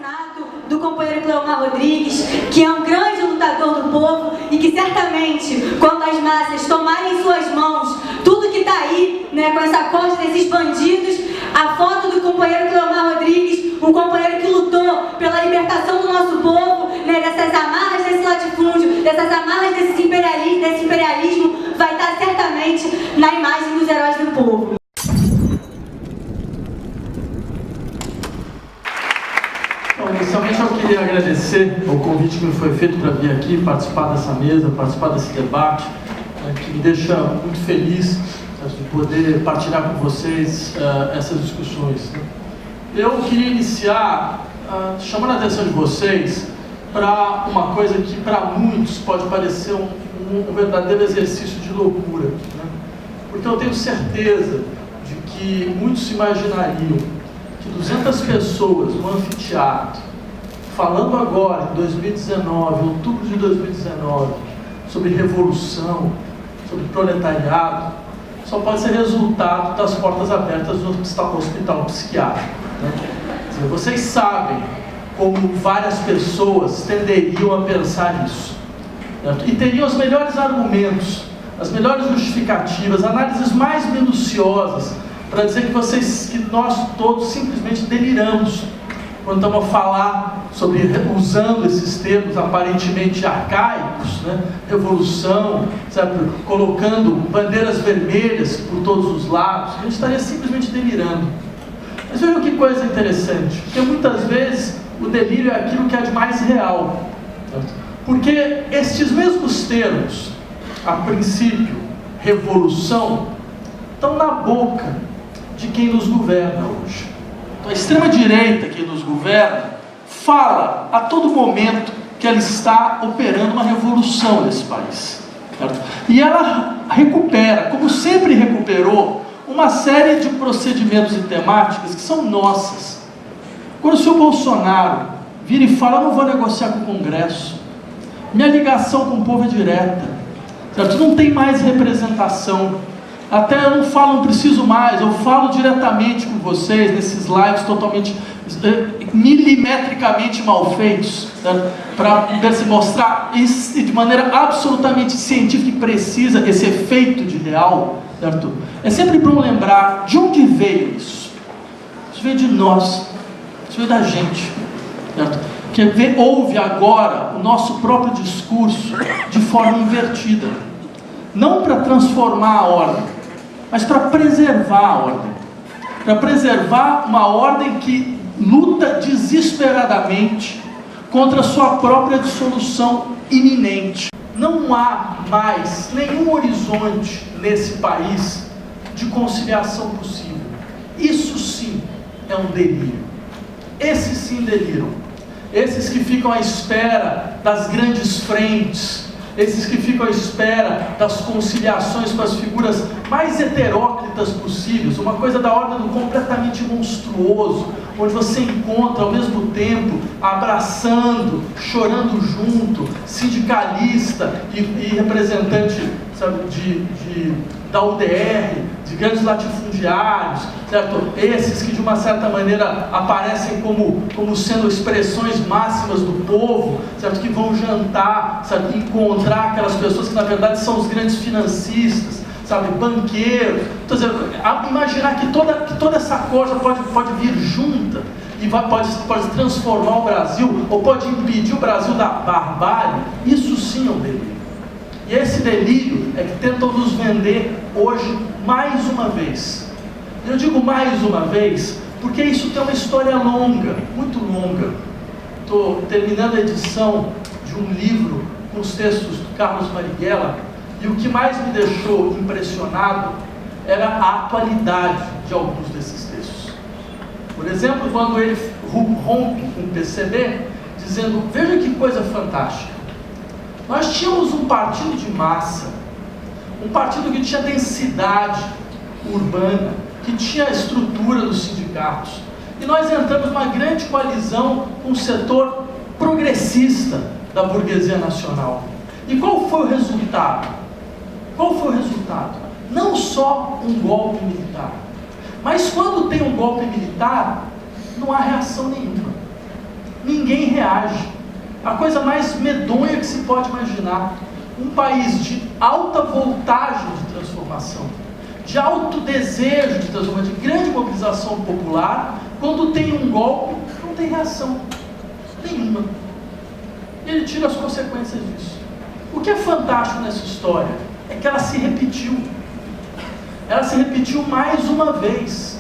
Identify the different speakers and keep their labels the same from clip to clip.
Speaker 1: assassinato do companheiro Cleomar Rodrigues, que é um grande lutador do povo e que certamente, quando as massas tomarem em suas mãos tudo que está aí, né, com essa corte desses bandidos, a foto do companheiro Cleomar Rodrigues, um companheiro que lutou pela libertação do nosso povo, né, dessas amarras desse latifúndio, dessas amarras desse imperialismo, vai estar certamente na imagem dos heróis do povo.
Speaker 2: Inicialmente eu queria agradecer o convite que me foi feito para vir aqui participar dessa mesa, participar desse debate, que me deixa muito feliz de poder partilhar com vocês essas discussões. Eu queria iniciar chamando a atenção de vocês para uma coisa que para muitos pode parecer um verdadeiro exercício de loucura, né? Porque eu tenho certeza de que muitos imaginariam que 200 pessoas no anfiteatro, falando agora, em 2019, outubro de 2019, sobre revolução, sobre proletariado, só pode ser resultado das portas abertas do hospital psiquiátrico, né? Quer dizer, vocês sabem como várias pessoas tenderiam a pensar isso, certo? E teriam os melhores argumentos, as melhores justificativas, análises mais minuciosas, para dizer que nós todos simplesmente deliramos quando estamos a falar sobre, usando esses termos aparentemente arcaicos, né? Revolução, sabe? Colocando bandeiras vermelhas por todos os lados. A gente estaria simplesmente delirando. Mas vejam que coisa interessante, porque muitas vezes o delírio é aquilo que é de mais real, certo? Porque estes mesmos termos, a princípio, revolução, estão na boca de quem nos governa hoje. Então, a extrema-direita que nos governa fala a todo momento que ela está operando uma revolução nesse país, certo? E ela recupera, como sempre recuperou, uma série de procedimentos e temáticas que são nossas. Quando o senhor Bolsonaro vira e fala: eu não vou negociar com o Congresso, minha ligação com o povo é direta, certo? Não tem mais representação. Até eu não preciso mais, eu falo diretamente com vocês nesses lives totalmente, milimetricamente mal feitos, para se mostrar isso de maneira absolutamente científica e precisa, esse efeito de real, certo? É sempre bom lembrar de onde veio isso. Isso veio de nós, isso veio da gente, certo? Que ouve agora o nosso próprio discurso de forma invertida, não para transformar a ordem, mas para preservar a ordem, para preservar uma ordem que luta desesperadamente contra a sua própria dissolução iminente. Não há mais nenhum horizonte nesse país de conciliação possível. Isso sim é um delírio. Esses sim deliram. Esses que ficam à espera das grandes frentes, esses que ficam à espera das conciliações com as figuras mais heteróclitas possíveis, uma coisa da ordem do completamente monstruoso, onde você encontra ao mesmo tempo abraçando, chorando junto, sindicalista e representante, sabe, da UDR, de grandes latifundiários, certo? Esses que de uma certa maneira aparecem como sendo expressões máximas do povo, certo? Que vão jantar, sabe? Encontrar aquelas pessoas que na verdade são os grandes financistas, sabe? Banqueiros. Então, imaginar que toda essa coisa pode vir junta e pode transformar o Brasil, ou pode impedir o Brasil da barbárie, isso sim é um delírio. E esse delírio é que tentam nos vender hoje mais uma vez. Eu digo mais uma vez porque isso tem uma história longa, muito longa. Estou terminando a edição de um livro com os textos do Carlos Marighella, e o que mais me deixou impressionado era a atualidade de alguns desses textos. Por exemplo, quando ele rompe com o PCB, dizendo: veja que coisa fantástica. Nós tínhamos um partido de massa, um partido que tinha densidade urbana, que tinha a estrutura dos sindicatos, e nós entramos numa grande coalizão com o setor progressista da burguesia nacional. E qual foi o resultado? Qual foi o resultado? Não só um golpe militar, mas quando tem um golpe militar, não há reação nenhuma. ninguém reage. A coisa mais medonha que se pode imaginar. Um país de alta voltagem de transformação, de alto desejo de transformação, de grande mobilização popular, quando tem um golpe, não tem reação nenhuma. E ele tira as consequências disso. O que é fantástico nessa história é que ela se repetiu. Ela se repetiu mais uma vez.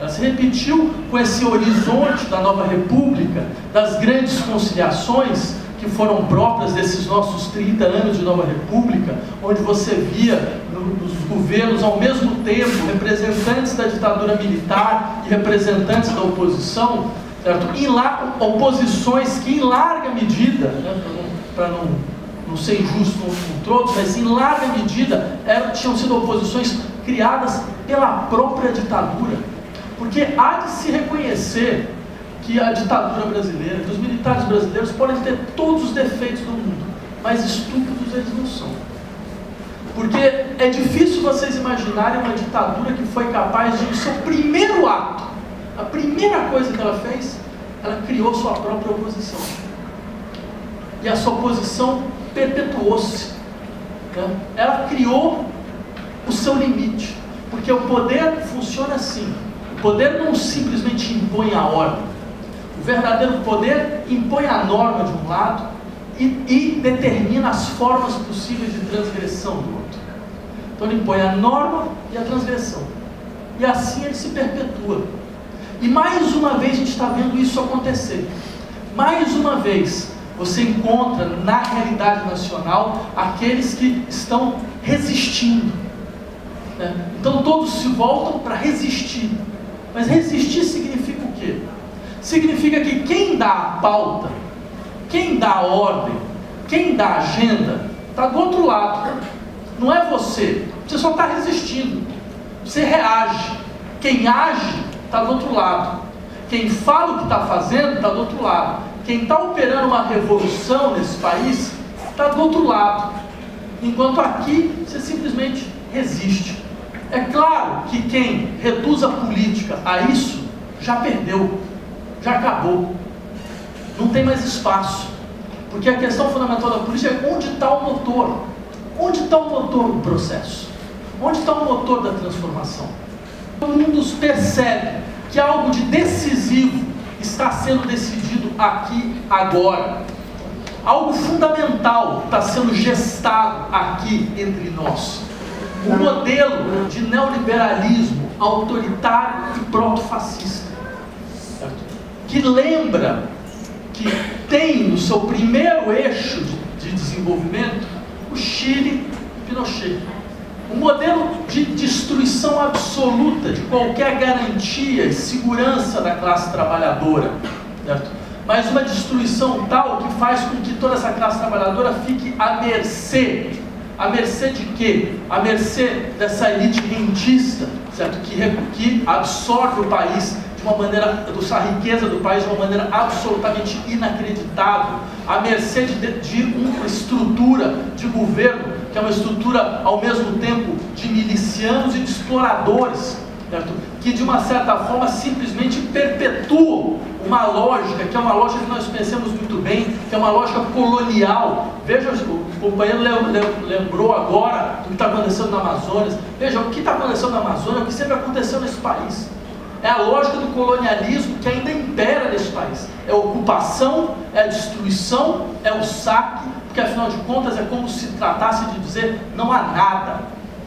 Speaker 2: Ela se repetiu com esse horizonte da nova república, das grandes conciliações que foram próprias desses nossos 30 anos de nova república, onde você via nos governos ao mesmo tempo representantes da ditadura militar e representantes da oposição, certo? Oposições que em larga medida, né, para não ser injusto com todos, mas em larga medida tinham sido oposições criadas pela própria ditadura. Porque há de se reconhecer que a ditadura brasileira, que os militares brasileiros podem ter todos os defeitos do mundo, mas estúpidos eles não são. Porque é difícil vocês imaginarem uma ditadura que foi capaz de, no seu primeiro ato, a primeira coisa que ela fez, ela criou sua própria oposição. E a sua oposição perpetuou-se. Né? Ela criou o seu limite. Porque o poder funciona assim. O poder não simplesmente impõe a ordem. O verdadeiro poder impõe a norma de um lado e determina as formas possíveis de transgressão do outro. Então ele impõe a norma e a transgressão. E assim ele se perpetua. E mais uma vez a gente está vendo isso acontecer. Mais uma vez você encontra na realidade nacional aqueles que estão resistindo. Né? Então todos se voltam para resistir. Mas resistir significa o quê? Significa que quem dá a pauta, quem dá a ordem, quem dá a agenda, está do outro lado. Não é você. Você só está resistindo. Você reage. Quem age está do outro lado. Quem fala o que está fazendo está do outro lado. Quem está operando uma revolução nesse país está do outro lado. Enquanto aqui você simplesmente resiste. É claro que quem reduz a política a isso já perdeu, já acabou. Não tem mais espaço. Porque a questão fundamental da política é onde está o motor. Onde está o motor do processo? Onde está o motor da transformação? Todo mundo percebe que algo de decisivo está sendo decidido aqui, agora. Algo fundamental está sendo gestado aqui entre nós. Um modelo de neoliberalismo autoritário e proto-fascista, que lembra que tem no seu primeiro eixo de desenvolvimento o Chile e Pinochet. Um modelo de destruição absoluta de qualquer garantia e segurança da classe trabalhadora, certo? Mas uma destruição tal que faz com que toda essa classe trabalhadora fique à mercê. À mercê de quê? À mercê dessa elite rentista, certo? Que absorve o país de uma maneira, a riqueza do país de uma maneira absolutamente inacreditável, à mercê de uma estrutura de governo, que é uma estrutura ao mesmo tempo de milicianos e de exploradores, certo? Que de uma certa forma simplesmente perpetuam uma lógica, que é uma lógica que nós pensamos muito bem, que é uma lógica colonial. Veja, o companheiro lembrou agora do que está acontecendo na Amazônia. Veja, o que está acontecendo na Amazônia é o que sempre aconteceu nesse país. É a lógica do colonialismo que ainda impera nesse país. É a ocupação, é a destruição, é o saque, porque afinal de contas é como se tratasse de dizer, não há nada,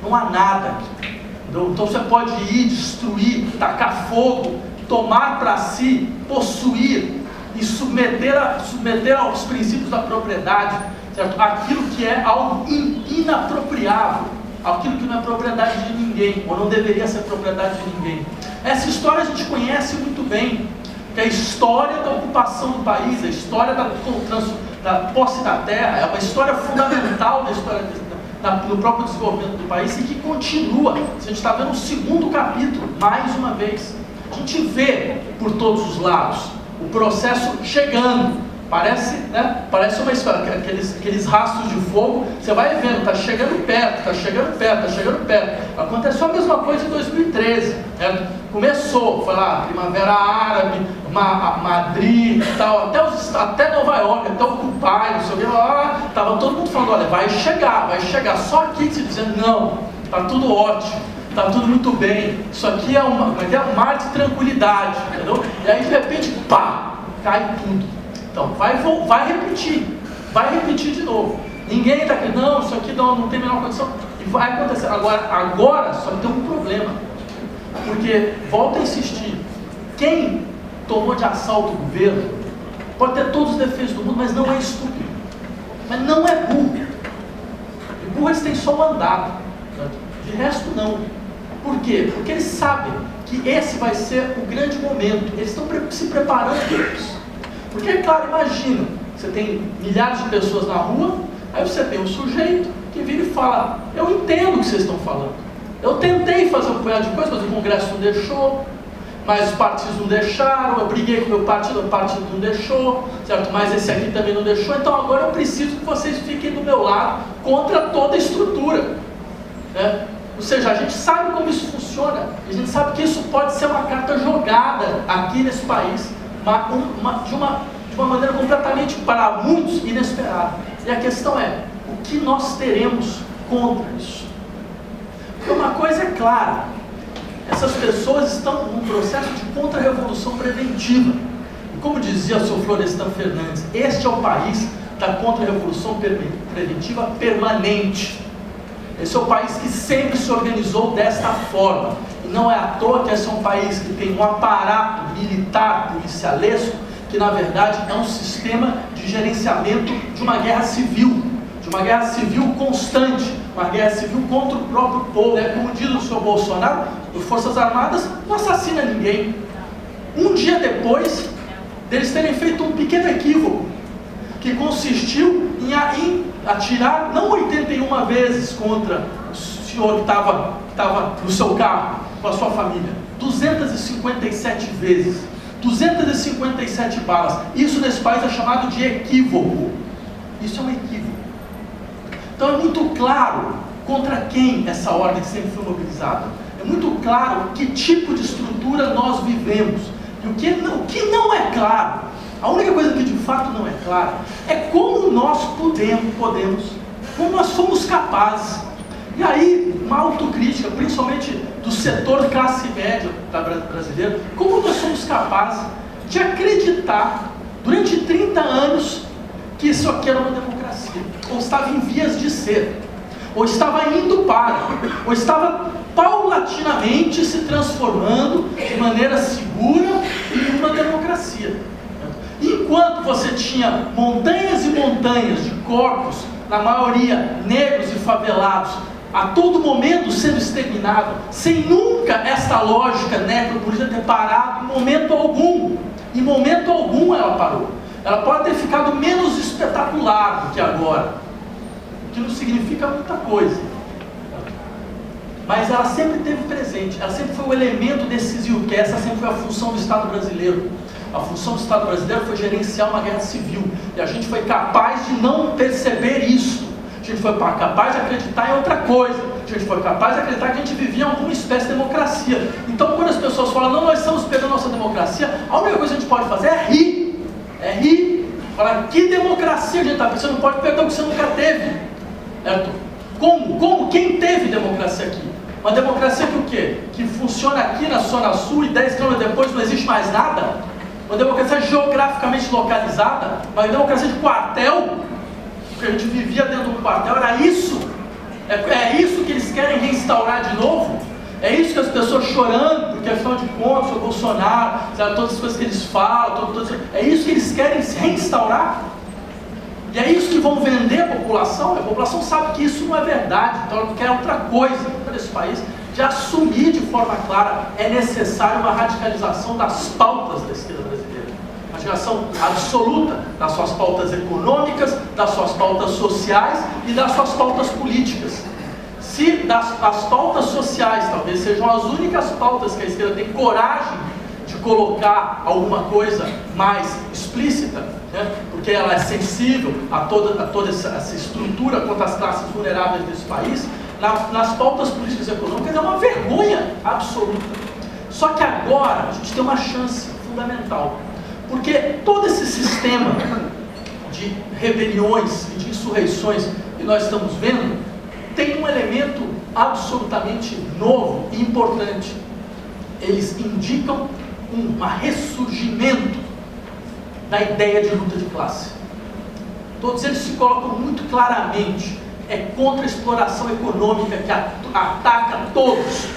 Speaker 2: não há nada aqui. Então você pode ir, destruir, tacar fogo, tomar para si, possuir e submeter aos princípios da propriedade, certo? Aquilo que é algo inapropriável, aquilo que não é propriedade de ninguém, ou não deveria ser propriedade de ninguém. Essa história a gente conhece muito bem, que é a história da ocupação do país, a história da posse da terra, é uma história fundamental da história do próprio desenvolvimento do país e que continua. A gente está vendo o segundo capítulo, mais uma vez. A gente vê por todos os lados o processo chegando. Parece uma história, aqueles rastros de fogo, você vai vendo, está chegando perto, está chegando perto, está chegando perto. Aconteceu a mesma coisa em 2013, certo? Começou, foi lá, Primavera Árabe, Madrid, tal, até Nova York, até o Dubai, não sei o que, lá, estava todo mundo falando, olha, vai chegar, só aqui se dizendo, não, está tudo ótimo, está tudo muito bem, isso aqui é um mar de tranquilidade, entendeu? E aí de repente, pá, cai tudo. Então, vai repetir de novo. Ninguém está aqui, não, isso aqui não tem a menor condição, e vai acontecer. Agora só tem um problema. Porque, volto a insistir, quem tomou de assalto o governo pode ter todos os defeitos do mundo, mas não é estúpido, mas não é burro. E burro eles têm só o andado, de resto não. Por quê? Porque eles sabem que esse vai ser o grande momento, eles estão se preparando para isso. Porque, é claro, imagina, você tem milhares de pessoas na rua, aí você tem um sujeito que vira e fala, eu entendo o que vocês estão falando. Eu tentei fazer um punhado de coisas, mas o Congresso não deixou, mas os partidos não deixaram, eu briguei com o meu partido, o partido não deixou, certo? Mas esse aqui também não deixou, então agora eu preciso que vocês fiquem do meu lado contra toda a estrutura. Né? Ou seja, a gente sabe como isso funciona, a gente sabe que isso pode ser uma carta jogada aqui nesse país, de uma maneira completamente, para muitos, inesperada. E a questão é, o que nós teremos contra isso? Porque uma coisa é clara, essas pessoas estão num processo de contra-revolução preventiva. E como dizia o Sr. Florestan Fernandes, este é o país da contra-revolução preventiva permanente. Esse é o país que sempre se organizou desta forma. E não é à toa que esse é um país que tem um aparato militar, policialesco, que na verdade é um sistema de gerenciamento de uma guerra civil constante, uma guerra civil contra o próprio povo. Como diz o senhor Bolsonaro, as Forças Armadas não assassinam ninguém. Um dia depois deles terem feito um pequeno equívoco, que consistiu em atirar não 81 vezes contra o senhor que estava no seu carro, com a sua família, 257 vezes, 257 balas. Isso nesse país é chamado de equívoco. Isso é um equívoco. Então é muito claro contra quem essa ordem sempre foi mobilizada. É muito claro que tipo de estrutura nós vivemos. E o que não é claro, a única coisa que de fato não é clara, é como nós podemos, como nós somos capazes. E aí, uma autocrítica, principalmente do setor classe média brasileiro, como nós somos capazes de acreditar, durante 30 anos, que isso aqui era uma democracia, ou estava em vias de ser, ou estava indo para, ou estava paulatinamente se transformando de maneira segura em uma democracia. Enquanto você tinha montanhas e montanhas de corpos, na maioria negros e favelados, a todo momento sendo exterminado, sem nunca essa lógica necropolítica ter parado em momento algum. Em momento algum ela parou. Ela pode ter ficado menos espetacular do que agora, o que não significa muita coisa. Mas ela sempre esteve presente, ela sempre foi o elemento decisivo, porque essa sempre foi a função do Estado brasileiro. A função do Estado brasileiro foi gerenciar uma guerra civil, e a gente foi capaz de não perceber isso. A gente foi capaz de acreditar em outra coisa. A gente foi capaz de acreditar que a gente vivia em alguma espécie de democracia. Então, quando as pessoas falam, não, nós estamos perdendo a nossa democracia, a única coisa que a gente pode fazer é rir. É rir. Falar, que democracia a gente está? Você não pode perder o que você nunca teve. Certo? Como? Quem teve democracia aqui? Uma democracia que o quê? Que funciona aqui na Zona Sul e 10 km depois não existe mais nada? Uma democracia geograficamente localizada? Uma democracia de quartel? Porque a gente vivia dentro de um quartel, era isso? É isso que eles querem reinstaurar de novo? É isso que as pessoas chorando, porque afinal de contas, o Bolsonaro, sabe, todas as coisas que eles falam, é isso que eles querem reinstaurar? E é isso que vão vender a população? A população sabe que isso não é verdade, então ela quer outra coisa para esse país. De assumir de forma clara, é necessário uma radicalização das pautas da esquerda brasileira. Radicalização absoluta das suas pautas econômicas, das suas pautas sociais e das suas pautas políticas. Se as pautas sociais talvez sejam as únicas pautas que a esquerda tem coragem de colocar alguma coisa mais explícita, né? Porque ela é sensível a toda essa estrutura contra as classes vulneráveis desse país, nas pautas políticas e econômicas é uma vergonha absoluta. Só que agora a gente tem uma chance fundamental, porque todo esse sistema de rebeliões e de insurreições que nós estamos vendo tem um elemento absolutamente novo e importante. Eles indicam um ressurgimento da ideia de luta de classe. Todos eles se colocam muito claramente. É contra a exploração econômica que ataca todos,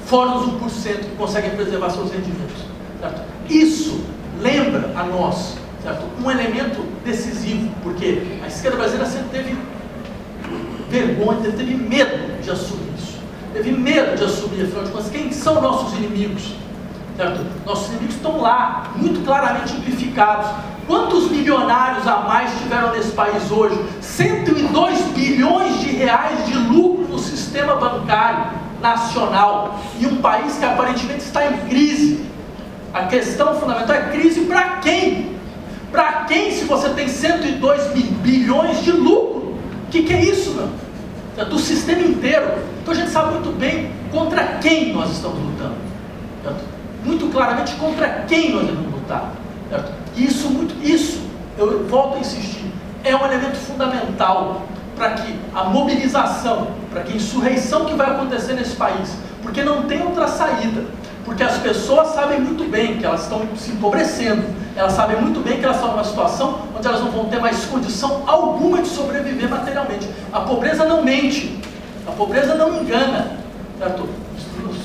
Speaker 2: fora os 1% que conseguem preservar seus rendimentos. Certo? Isso lembra a nós, certo, um elemento decisivo, porque a esquerda brasileira sempre teve vergonha, teve medo de assumir isso. Teve medo de assumir, afinal de contas, quem são nossos inimigos? Certo? Nossos inimigos estão lá, muito claramente amplificados. Quantos milionários a mais tiveram nesse país hoje? 102 bilhões de reais de lucro no sistema bancário nacional. E um país que aparentemente está em crise. A questão fundamental é crise para quem? Para quem se você tem 102 bilhões de lucro? O que é isso, meu? É do sistema inteiro. Então a gente sabe muito bem contra quem nós estamos lutando. Certo? Muito claramente contra quem nós devemos lutar. Certo? Isso, eu volto a insistir, é um elemento fundamental para que a mobilização, para que a insurreição que vai acontecer nesse país, porque não tem outra saída, porque as pessoas sabem muito bem que elas estão se empobrecendo, elas sabem muito bem que elas estão numa situação onde elas não vão ter mais condição alguma de sobreviver materialmente. A pobreza não mente, a pobreza não engana, certo?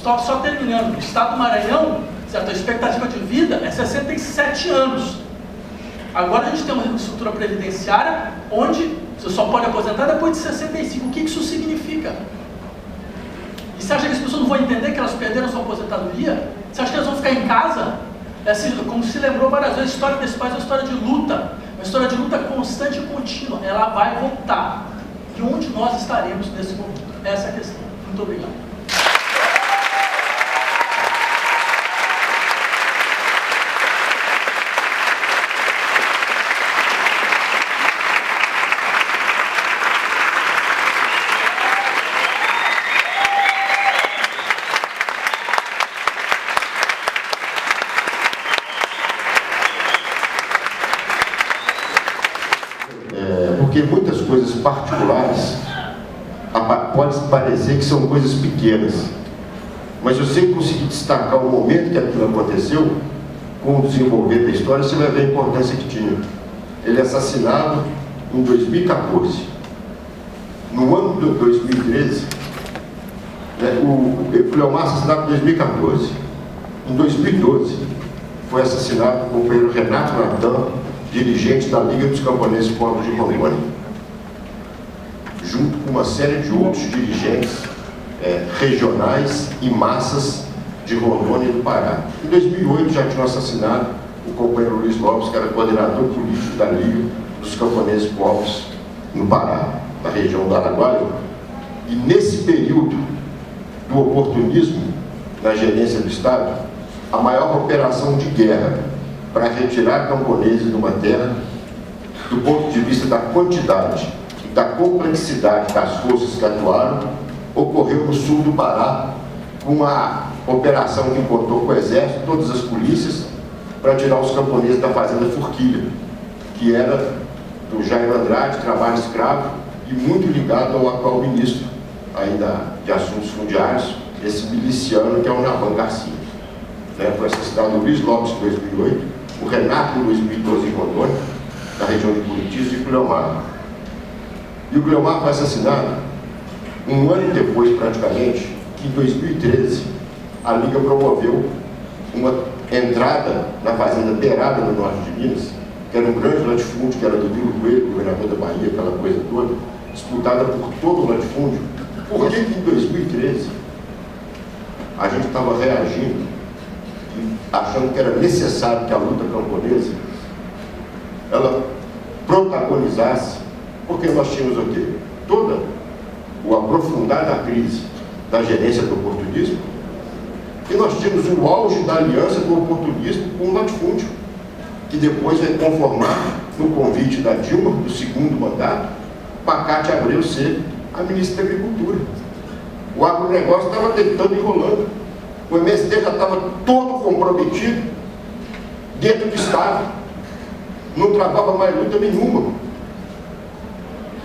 Speaker 2: Só terminando, no estado do Maranhão, certo? A expectativa de vida é 67 anos. Agora a gente tem uma estrutura previdenciária onde você só pode aposentar depois de 65. O que isso significa? E você acha que as pessoas não vão entender que elas perderam sua aposentadoria? Você acha que elas vão ficar em casa? É assim, como se lembrou várias vezes, a história desse país é uma história de luta. Uma história de luta constante e contínua. Ela vai voltar. E onde nós estaremos nesse momento? Essa é a questão. Muito obrigado.
Speaker 3: Porque muitas coisas particulares pode parecer que são coisas pequenas, mas se você conseguir destacar o momento que aquilo aconteceu, com o desenvolver da história, você vai ver a importância que tinha. Ele é assassinado em 2014. No ano de 2013, o Cleomar assassinado em 2014. Em 2012, foi assassinado o companheiro Renato Natan, dirigente da Liga dos Camponeses Pobres de Rondônia, junto com uma série de outros dirigentes regionais e massas de Rondônia e do Pará. Em 2008 já tinham assassinado o companheiro Luiz Lopes, que era coordenador político da Liga dos Camponeses Pobres no Pará, na região do Araguaia. E nesse período do oportunismo na gerência do Estado, a maior operação de guerra para retirar camponeses de uma terra, do ponto de vista da quantidade e da complexidade das forças que atuaram, ocorreu no sul do Pará, com uma operação que contou com o exército, todas as polícias, para tirar os camponeses da fazenda Forquilha, que era do Jair Andrade, trabalho escravo, e muito ligado ao atual ministro ainda de Assuntos Fundiários, esse miliciano que é o Navan Garcia. Foi assassinado o Luiz Lopes em 2008, o Renato em 2012 em Rondônia, na região de Buritis, e o Cleomar. E o Cleomar foi assassinado um ano depois, praticamente, que em 2013 a Liga promoveu uma entrada na fazenda Beirada, no norte de Minas, que era um grande latifúndio, que era do Vilo Coelho, governador da Bahia, aquela coisa toda, disputada por todo o latifúndio. Por que em 2013 a gente estava reagindo, achando que era necessário que a luta camponesa ela protagonizasse? Porque nós tínhamos o quê? Toda o aprofundar da crise da gerência do oportunismo, e nós tínhamos o auge da aliança do oportunismo com o latifúndio, que depois vai conformar, no convite da Dilma, do segundo mandato, Pacate Abreu ser a ministra da Agricultura. O agronegócio estava tentando enrolando. O MST já estava todo comprometido dentro do Estado. Não travava mais luta nenhuma.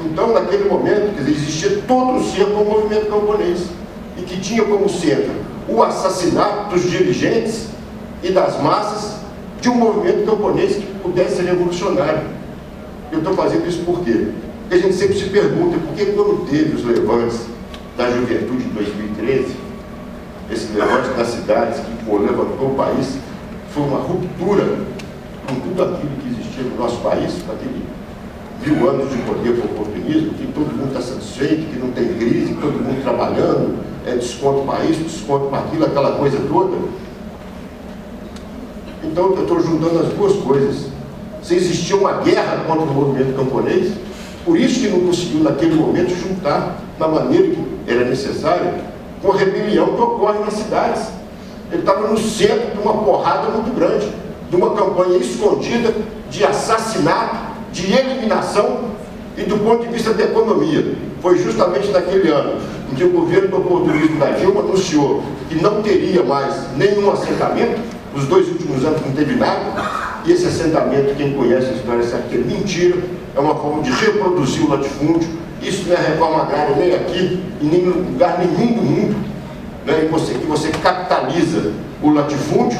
Speaker 3: Então, naquele momento, quer dizer, existia todo um cerco ao movimento camponês, e que tinha como centro o assassinato dos dirigentes e das massas de um movimento camponês que pudesse ser revolucionário. Eu estou fazendo isso por quê? Porque a gente sempre se pergunta por que, quando teve os levantes da juventude em 2013, esses levantes das cidades que levantou o país, foi uma ruptura com tudo aquilo que existia no nosso país, com aquele 1000 anos de poder para o oportunismo, que todo mundo está satisfeito, que não tem crise, que todo mundo trabalhando, desconto para isso, desconto para aquilo, aquela coisa toda. Então eu estou juntando as duas coisas. Se existia uma guerra contra o movimento camponês, por isso que não conseguiu naquele momento juntar na maneira que era necessária com a rebelião que ocorre nas cidades. Ele estava no centro de uma porrada muito grande, de uma campanha escondida de assassinato, de eliminação e do ponto de vista da economia. Foi justamente naquele ano em que o governo do oportunismo da Dilma anunciou que não teria mais nenhum assentamento. Nos 2 últimos anos não teve nada, e esse assentamento, quem conhece a história sabe que é mentira, é uma forma de reproduzir o latifúndio. Isso não é reforma agrária nem aqui, em nenhum lugar nenhum do mundo, né? Que você capitaliza o latifúndio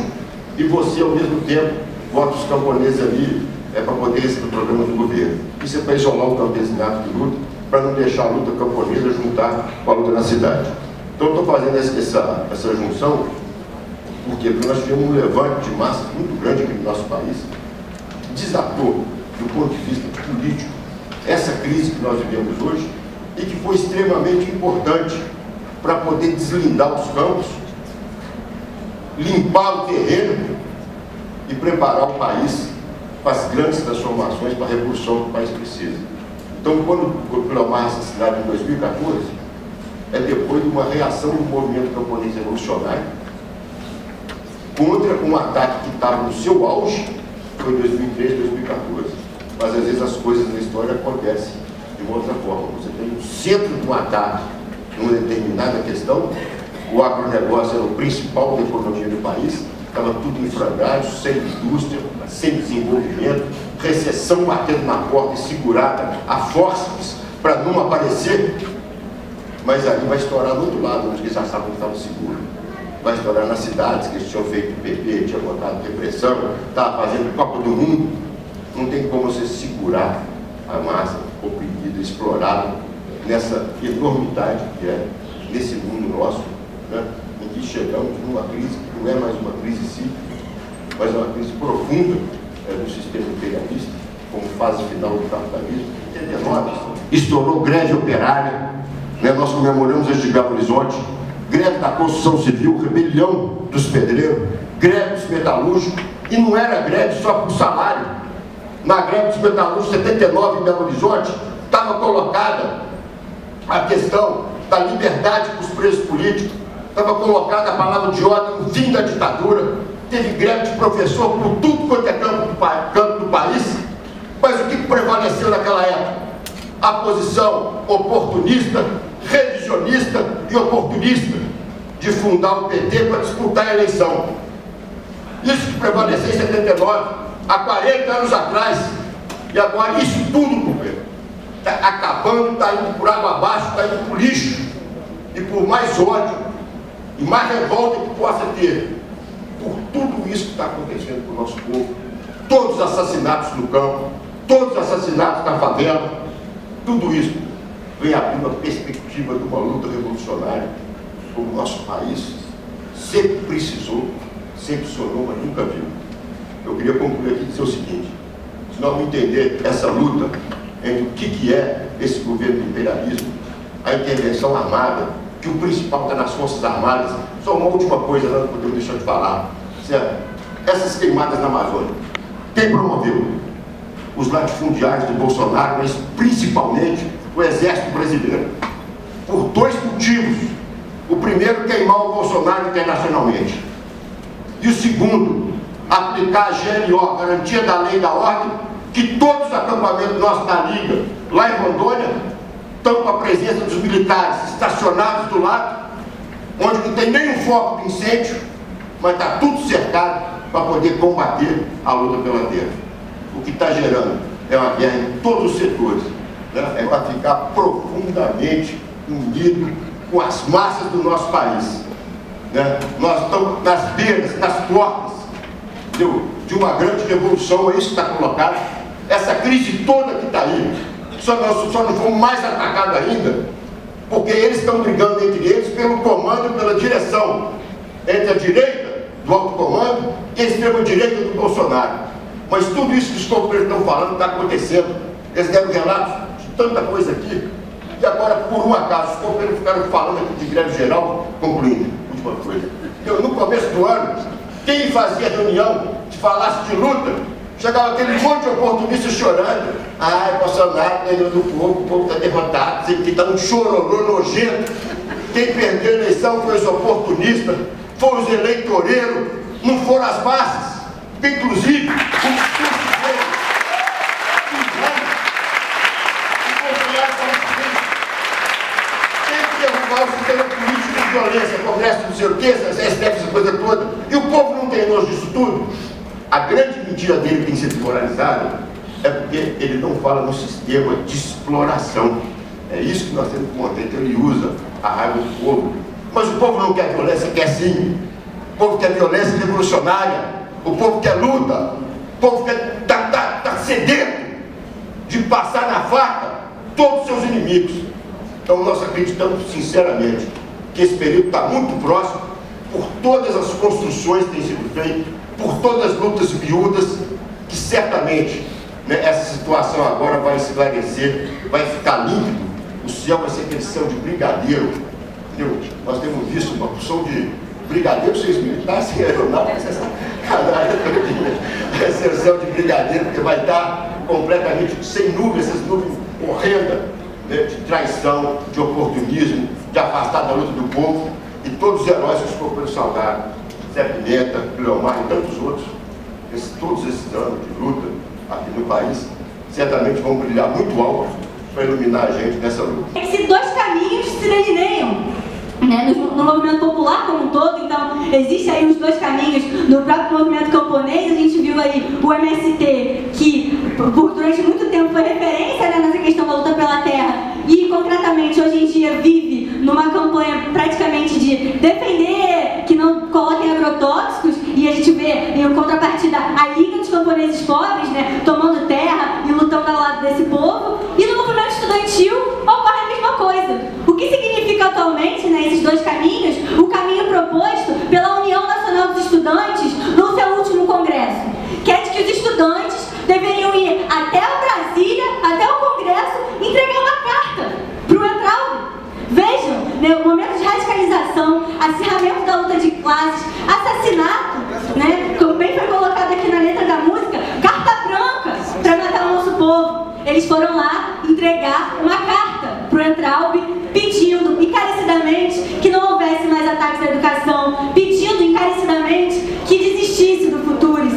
Speaker 3: e você, ao mesmo tempo, bota os camponeses ali para poder receber programas do governo. Isso é para isolar o campesinato de luta, para não deixar a luta camponesa juntar com a luta na cidade. Então eu estou fazendo essa junção, porque nós tivemos um levante de massa muito grande aqui no nosso país, que desatou, do ponto de vista político, essa crise que nós vivemos hoje, e que foi extremamente importante para poder deslindar os campos, limpar o terreno e preparar o país para as grandes transformações, para a revolução que o país precisa. Então, quando o Pilomar é assassinado em 2014, é depois de uma reação do movimento camponês revolucionário contra um ataque que estava no seu auge, foi em 2013, 2014. Mas às vezes as coisas na história acontecem de uma outra forma. Você tem um centro de um ataque numa determinada questão, o agronegócio era o principal da economia do país, estava tudo em frangalhos, sem indústria, sem desenvolvimento, recessão batendo na porta e segurada a forças para não aparecer, mas ali vai estourar do outro lado, onde eles já sabem que estavam seguros. Vai estourar nas cidades, que eles tinham feito PP, tinham botado repressão, estava fazendo Copa do Mundo. Não tem como você segurar a massa oprimida, explorada, nessa enormidade que é nesse mundo nosso, né, em que chegamos numa crise que não é mais uma crise cíclica, mas é uma crise profunda do sistema imperialista, como fase final do capitalismo. Em 1989, estourou greve operária, né, nós comemoramos este Belo Horizonte, greve da construção civil, rebelião dos pedreiros, greve dos metalúrgicos, e não era greve só por salário. Na greve dos metalúrgicos, 79, em Belo Horizonte, estava colocada a questão da liberdade para os presos políticos, estava colocada a palavra de ordem no fim da ditadura, teve greve de professor por tudo quanto é canto do país, mas o que prevaleceu naquela época? A posição oportunista, revisionista e oportunista de fundar o PT para disputar a eleição. Isso que prevaleceu em 79, há 40 anos atrás, e agora isso tudo, companheiro, está acabando, está indo por água abaixo, está indo por lixo, e por mais ódio e mais revolta que possa ter, por tudo isso que está acontecendo com o nosso povo, todos os assassinatos no campo, todos os assassinatos na favela, tudo isso vem abrir uma perspectiva de uma luta revolucionária, como o nosso país sempre precisou, sempre sonhou, mas nunca viu. Eu queria concluir aqui e dizer o seguinte: se nós não entender essa luta entre o que é esse governo do imperialismo, a intervenção armada, que o principal está nas Forças Armadas, só uma última coisa, não podemos deixar de falar, certo? Essas queimadas na Amazônia, quem promoveu? Os latifundiários do Bolsonaro, mas principalmente o Exército Brasileiro, por 2 motivos. O primeiro, queimar o Bolsonaro internacionalmente, e o segundo, aplicar a GLO, Garantia da Lei e da Ordem, que todos os acampamentos nossos da Liga, lá em Rondônia, estão com a presença dos militares estacionados do lado, onde não tem nenhum foco de incêndio, mas está tudo cercado para poder combater a luta pela terra. O que está gerando é uma guerra em todos os setores, né? É para ficar profundamente unido com as massas do nosso país, né? Nós estamos nas beiras, nas portas de uma grande revolução, é isso que está colocado. Essa crise toda que está aí, só não fomos mais atacados ainda, porque eles estão brigando entre eles pelo comando e pela direção, entre a direita do alto comando e a extrema-direita do Bolsonaro. Mas tudo isso que os companheiros estão falando está acontecendo. Eles deram relatos de tanta coisa aqui, e agora, por um acaso, os companheiros ficaram falando aqui de greve geral, concluindo, última coisa. No começo do ano, quem fazia reunião, se falasse de luta, chegava aquele monte de oportunistas chorando. Ai, Bolsonaro ganhou do povo, o povo está derrotado, que está um chororô nojento. Quem perdeu a eleição foi os oportunistas, foram os eleitoreiros, não foram as massas. Inclusive, tem que derrubar o sistema político de violência, Congresso, não sei o quê, STF, essa coisa toda. E o povo não tem nojo disso tudo. A grande mentira dele que tem sido moralizada é porque ele não fala no sistema de exploração. É isso que nós temos que manter, que ele usa a raiva do povo. Mas o povo não quer violência, quer sim. O povo quer violência revolucionária. O povo quer luta. O povo quer tá sedento de passar na faca todos os seus inimigos. Então nós acreditamos sinceramente que esse período está muito próximo por todas as construções que têm sido feitas, por todas as lutas miúdas, que certamente, né, essa situação agora vai esclarecer, vai ficar límpido, o céu vai ser aquele céu de brigadeiro, entendeu? Nós temos visto uma porção de brigadeiros, vocês militares, aeronáuticos, vai ser o céu de brigadeiro, porque vai estar completamente sem nuvens, essas nuvens horrendas, né, de traição, de oportunismo, de afastar da luta do povo, e todos os heróis que os companheiros saudaram, Zé Pimenta, Cleomar e tantos outros, todos esses anos de luta aqui no país, certamente vão brilhar muito alto para iluminar a gente nessa luta.
Speaker 1: Esses dois caminhos se delineiam, né, no movimento popular como um todo. Então, existem aí os dois caminhos. No próprio movimento camponês, a gente viu aí o MST, que durante muito tempo foi referência, né, nessa questão da luta pela terra, e concretamente hoje em dia vive numa campanha praticamente de defender que não coloquem agrotóxicos, e a gente vê em contrapartida a Liga dos Camponeses Pobres, né, tomando terra e lutando ao lado desse povo. E no movimento estudantil ocorre a mesma coisa. O que significa atualmente, né, esses dois caminhos? O caminho proposto pela União Nacional dos Estudantes no seu último congresso, que é de que os estudantes deveriam ir até a Brasília, até o Congresso, entregar uma carta para o Entraldo. Vejam, né, o momento de radicalização, acirramento da luta de classes, assassinato, né, como bem foi colocado aqui na letra da música, carta branca para matar o nosso povo. Eles foram lá entregar uma carta para o Entraldo, pedindo encarecidamente que não houvesse mais ataques à educação, pedindo encarecidamente que desistisse do Futurice.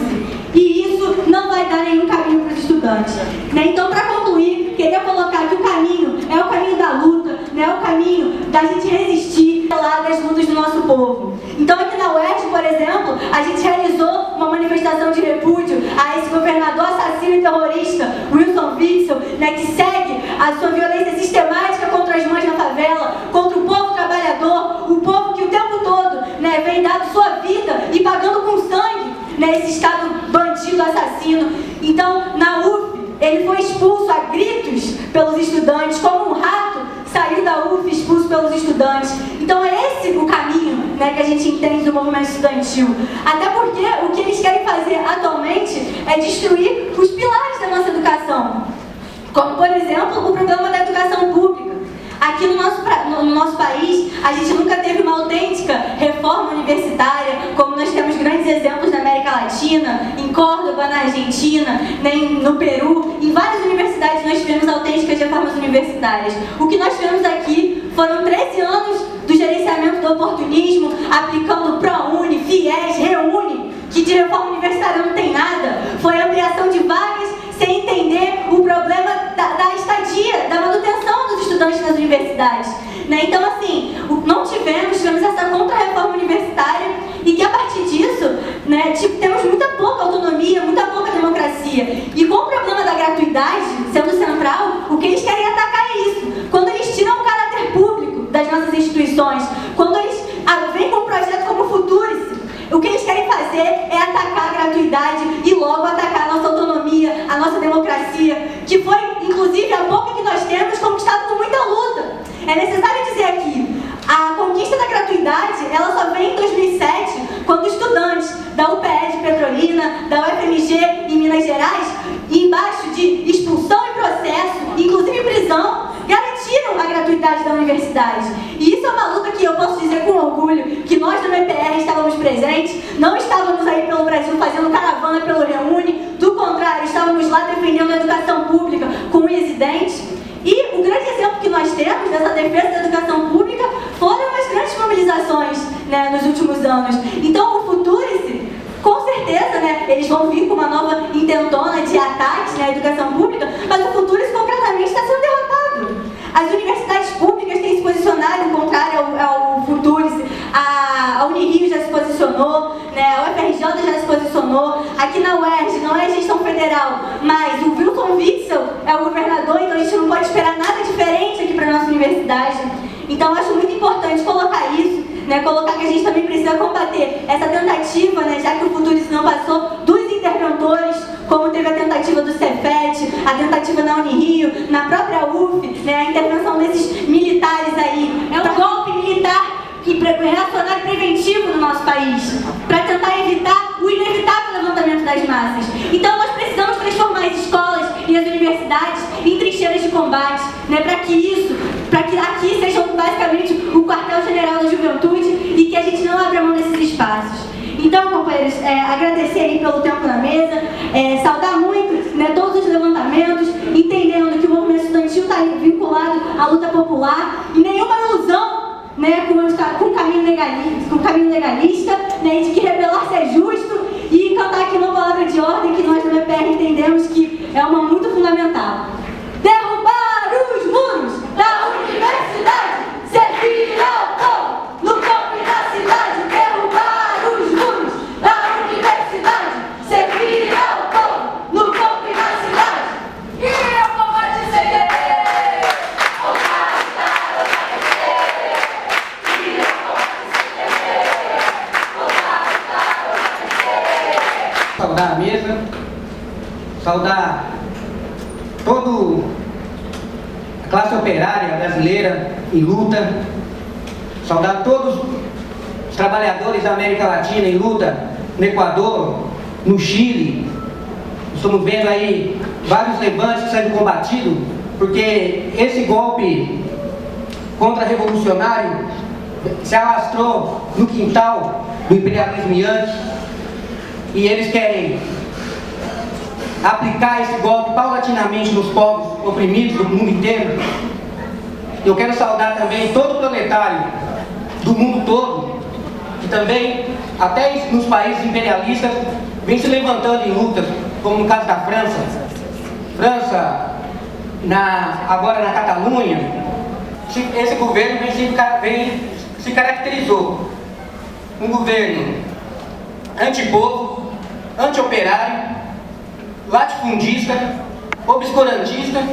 Speaker 1: E isso não vai dar nenhum caminho para os estudantes, né? Então, para concluir, queria colocar que o caminho é o caminho da luta, né? É o caminho da gente resistir lá das lutas do nosso povo. Então, aqui na UERJ, por exemplo, a gente realizou uma manifestação de repúdio a esse governador assassino e terrorista, Wilson Witzel, né, que segue a sua violência sistemática contra as mães na favela, contra o povo trabalhador, o povo que o tempo todo, né, vem dando sua vida e pagando com sangue, né, esse Estado bandido, assassino. Então, na UF, ele foi expulso a gritos pelos estudantes, como um rato saiu da UF expulso pelos estudantes. Então é esse o caminho, né, que a gente entende do movimento estudantil. Até porque o que eles querem fazer atualmente é destruir os pilares da nossa educação. Como, por exemplo, o problema da educação pública. Aqui no nosso país, a gente nunca teve uma autêntica reforma universitária, como nós temos grandes exemplos na América Latina, em Córdoba, na Argentina, nem no Peru. Em várias universidades nós tivemos autênticas reformas universitárias. O que nós tivemos aqui foram 13 anos do gerenciamento do oportunismo, aplicando ProUni, FIES, REUNI, que de reforma universitária não tem nada. Foi ampliação de vagas sem entender o problema da estadia, da manutenção dos estudantes nas universidades, né? Então, assim, tivemos essa democracia. E com o problema da gratuidade sendo central, o que eles querem atacar é isso. Quando eles tiram o caráter público das nossas instituições, quando eles vêm com um projeto como o Futurice, o que eles querem fazer é atacar a gratuidade e logo atacar a nossa autonomia, a nossa democracia, que foi, inclusive, a pouco que nós temos conquistado com muita luta. É necessário dizer aqui, a conquista da gratuidade, ela só vem em 2007, quando estudantes da UPE de Petrolina, da UFMG em Minas Gerais, embaixo de expulsão e processo, inclusive prisão, garantiram a gratuidade da universidade. E isso é uma luta que eu posso dizer com orgulho, que nós do MPR estávamos presentes, não estávamos aí pelo Brasil fazendo caravana pelo Reúne, do contrário, estávamos lá defendendo a educação pública com unhas e dentes. E o grande exemplo que nós temos dessa defesa da educação pública foram as grandes mobilizações, né, nos últimos anos. Então o Futurice, com certeza, né, eles vão vir com uma nova intentona de ataques, né, à educação pública, mas o Futurice concretamente está sendo derrotado. As universidades públicas têm se posicionado contrário ao Futurice, a Unirio já se posicionou, né, a UFRJ já se posicionou, aqui na UERJ não é gestão federal, mas o Wilson Witzel é o governador, então a gente não pode esperar nada diferente aqui para a nossa universidade. Então acho muito importante colocar isso, né, colocar que a gente também precisa combater essa tentativa, né, já que o Futurice não passou, dos interventores, como teve a tentativa do Cefet, a tentativa na Unirio, na própria UF, né, a intervenção desses militares aí. É um golpe militar e reacionário preventivo no nosso país, para tentar evitar o inevitável levantamento das massas. Então nós precisamos transformar as escolas e as universidades em trincheiras de combate, né, para que aqui seja basicamente o quartel-general da juventude e que a gente não abra mão desses espaços. Então, companheiros, agradecer aí pelo tempo na mesa, saudar muito, né, todos os levantamentos, entendendo que o movimento estudantil está vinculado à luta popular e nenhuma ilusão, né, com o caminho legalista, né, de que rebelar-se é justo, e cantar aqui uma palavra de ordem que nós do MPR entendemos que é uma muito fundamental. Derrubar os muros da universidade, servir ao povo, no campo e na cidade. Derrubar os muros da universidade, servir ao povo, no campo e na cidade. E eu vou te seguir.
Speaker 4: Saudar a mesa, saudar toda a classe operária brasileira em luta, saudar todos os trabalhadores da América Latina em luta, no Equador, no Chile. Estamos vendo aí vários levantes sendo combatidos, porque esse golpe contra-revolucionário se alastrou no quintal do imperialismo yankee. E eles querem aplicar esse golpe paulatinamente nos povos oprimidos do mundo inteiro. Eu quero saudar também todo o proletário do mundo todo, que também, até nos países imperialistas, vem se levantando em lutas, como no caso da França. Agora na Catalunha, esse governo se caracterizou um governo antipovo, anti-operário, latifundista, obscurantista,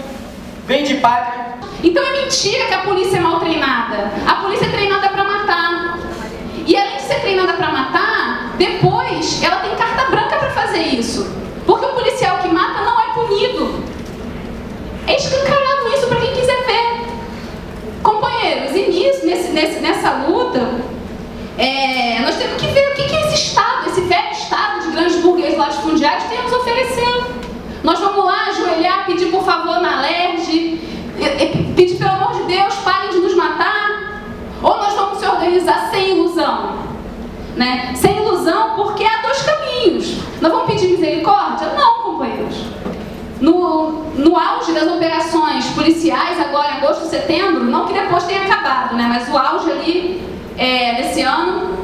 Speaker 4: vende-pátria.
Speaker 5: Então é mentira que a polícia é mal treinada. A polícia é treinada para matar. E além de ser treinada para matar, depois ela tem carta branca para fazer isso. Porque o policial que mata não é punido. É escancarado isso para quem quiser ver. Companheiros, e nessa luta, nós temos que ver o que esse Estado, esse velho Estado de grandes burgueses latifundiários tem a nos oferecer. Nós vamos lá ajoelhar, pedir por favor na LERJ, pedir pelo amor de Deus, parem de nos matar? Ou nós vamos se organizar sem ilusão? Né? Sem ilusão, porque há dois caminhos. Nós vamos pedir misericórdia? Não, companheiros. No auge das operações policiais, agora em agosto, setembro, não que depois tenha acabado, né? Mas o auge ali desse ano,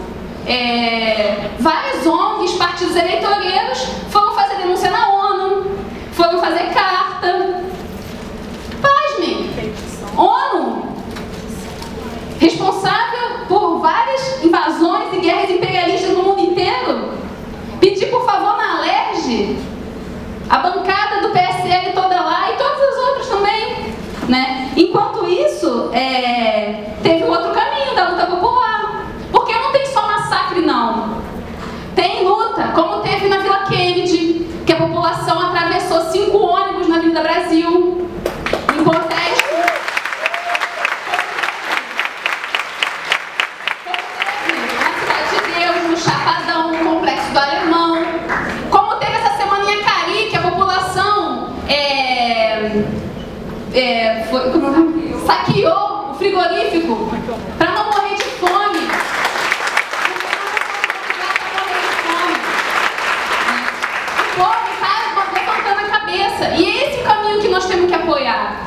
Speaker 5: várias ONGs, partidos eleitoreiros foram fazer denúncia na ONU, foram fazer carta. Pasmem, ONU, responsável por várias invasões e guerras imperialistas no mundo inteiro, pedir por favor na LERJ A bancada do PSL toda lá e todas as outras também, né? Enquanto isso, teve outro caminho da luta popular. Porque não tem só massacre, não. Tem luta, como teve na Vila Kennedy, que a população atravessou 5 ônibus na Avenida Brasil, em protesto. Na Cidade de Deus, no Chapadão, no Complexo do Alemão. Como teve essa semana em Acari, que a população saqueou o frigorífico para não morrer de fome. O povo está levantando a cabeça. E é esse o caminho que nós temos que apoiar.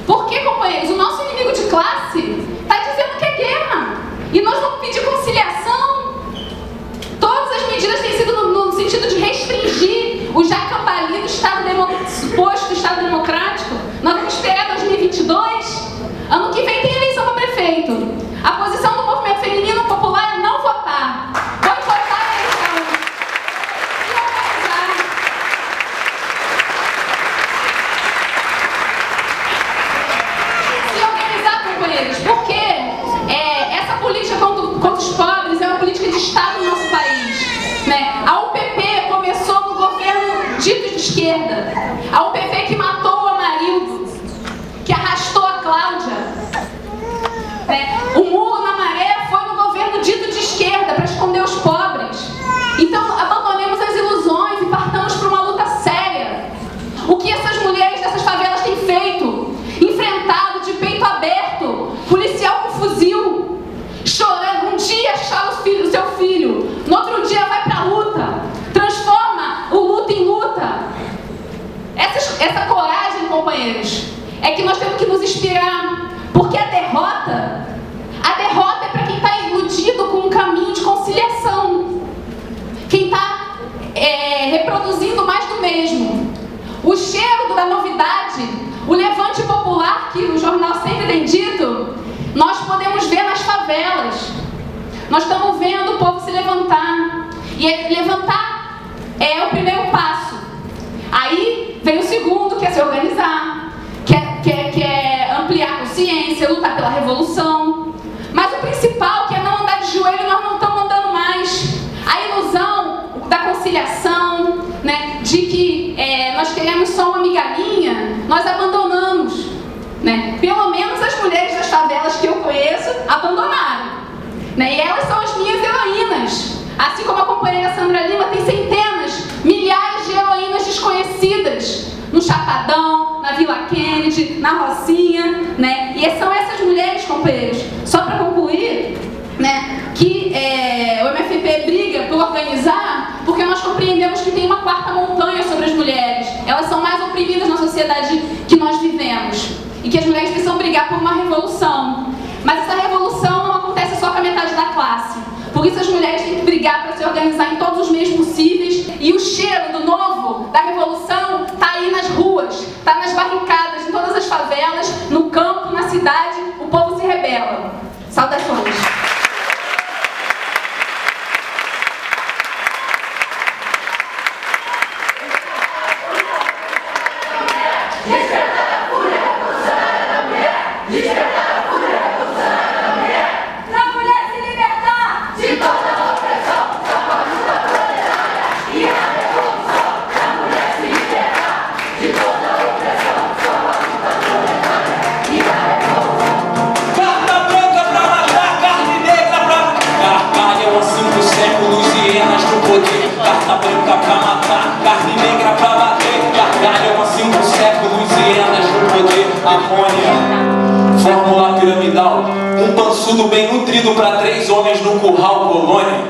Speaker 5: Porque, companheiros, o nosso inimigo de classe está dizendo que é guerra. E nós vamos pedir conciliação. Todas as medidas têm sido no sentido de restringir o já cambaleado suposto Estado democrático. Nós vamos esperar 2022. Ano que vem tem eleição para prefeito. A posição do movimento feminino popular é não votar. Vamos votar a eleição. Se organizar, companheiros, porque essa política contra os pobres é uma política de Estado no nosso país, né? A UPP começou no governo dito de esquerda. A UPP que matou o Amarildo, que arrastou a Cláudia, né? O muro na maré foi no governo dito de esquerda para esconder os pobres. Então abandonemos as ilusões e partamos para uma luta séria. O que essas mulheres dessas favelas têm feito? Enfrentado de peito aberto, policial com fuzil, chorando. Um dia chora o seu filho, no outro dia vai para a luta, transforma o luta em luta. Essa coragem, companheiros, é que nós temos que nos inspirar, porque a derrota é para quem está iludido com um caminho de conciliação, quem está reproduzindo mais do mesmo. O cheiro da novidade, o levante popular que o jornal sempre tem dito, nós podemos ver nas favelas. Nós estamos vendo o povo se levantar, e levantar é o primeiro passo. Aí vem o segundo, que é se organizar, que é ampliar a consciência, lutar pela revolução. Mas o principal, que é não andar de joelho, nós não estamos andando mais. A ilusão da conciliação, né, de que nós queremos só uma migalhinha, nós abandonamos, né? Pelo menos as mulheres das favelas que eu conheço abandonaram, né? E elas são as minhas heroínas. Assim como a companheira Sandra Lima tem centenas, milhares de heroínas desconhecidas no Chapadão, na Vila Kennedy, na Rocinha, né? E são essas mulheres, companheiros, só para concluir, né, que o MFP briga por organizar, porque nós compreendemos que tem uma quarta montanha sobre as mulheres. Elas são mais oprimidas na sociedade que nós vivemos. E que as mulheres precisam brigar por uma revolução. Mas essa revolução não acontece só com a metade da classe. Por isso as mulheres têm que brigar para se organizar em todos os meios possíveis. E o cheiro do novo, da revolução, está aí nas ruas, está nas barricadas, em todas as favelas, no campo, na cidade. O povo se rebela. Saudações.
Speaker 6: Carta branca pra matar, carne negra pra bater, gargalham há 5 séculos, hienas no poder, amônia, fórmula piramidal, um pançudo bem nutrido pra 3 homens no curral colônia.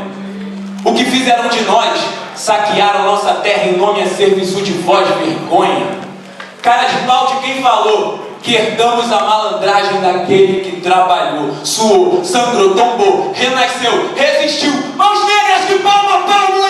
Speaker 6: O que fizeram de nós? Saquearam nossa terra em nome a serviço de voz, vergonha. Cara de pau de quem falou que herdamos a malandragem daquele que trabalhou, suou, sangrou, tombou, renasceu, resistiu. Mãos negras de palma a palma.